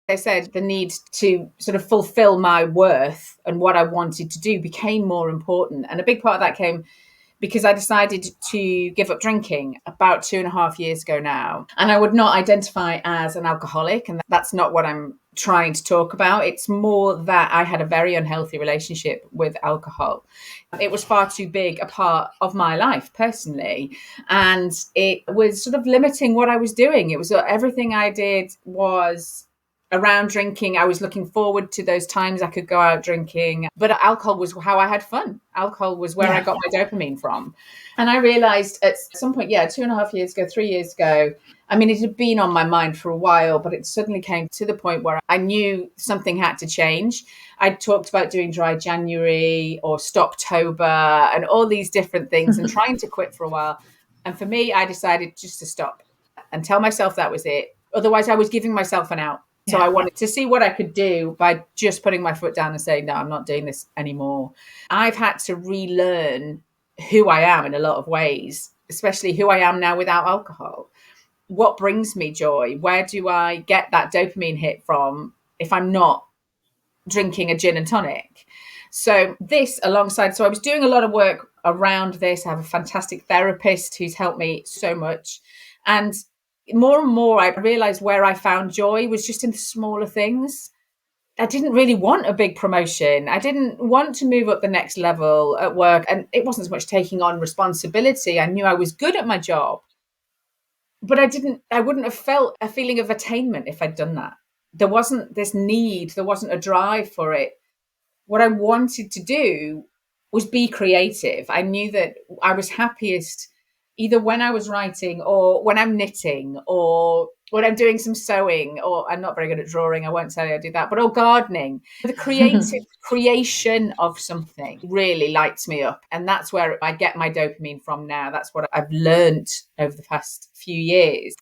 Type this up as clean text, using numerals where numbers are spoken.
I said the need to sort of fulfill my worth and what I wanted to do became more important. And a big part of that came because I decided to give up drinking about 2.5 years ago now. And I would not identify as an alcoholic. And that's not what I'm trying to talk about. It's more that I had a very unhealthy relationship with alcohol. It was far too big a part of my life personally. And it was sort of limiting what I was doing. It was everything I did was around drinking. I was looking forward to those times I could go out drinking, but alcohol was how I had fun. Alcohol was where I got my dopamine from. And I realized at some point, 2.5 years ago, 3 years ago, I mean, it had been on my mind for a while, but it suddenly came to the point where I knew something had to change. I talked about doing dry January or Stoptober and all these different things and trying to quit for a while. And for me, I decided just to stop and tell myself that was it. Otherwise, I was giving myself an out. So I wanted to see what I could do by just putting my foot down and saying, no, I'm not doing this anymore. I've had to relearn who I am in a lot of ways, especially who I am now without alcohol. What brings me joy? Where do I get that dopamine hit from if I'm not drinking a gin and tonic? So this alongside, so I was doing a lot of work around this. I have a fantastic therapist who's helped me so much. And more and more, I realized where I found joy was just in the smaller things. I didn't really want a big promotion. I didn't want to move up the next level at work. And it wasn't so much taking on responsibility. I knew I was good at my job, but I wouldn't have felt a feeling of attainment if I'd done that. There wasn't this need. There wasn't a drive for it. What I wanted to do was be creative. I knew that I was happiest either when I was writing or when I'm knitting or when I'm doing some sewing, or I'm not very good at drawing. I won't tell you I do that, but or gardening. The creative creation of something really lights me up. And that's where I get my dopamine from now. That's what I've learned over the past few years.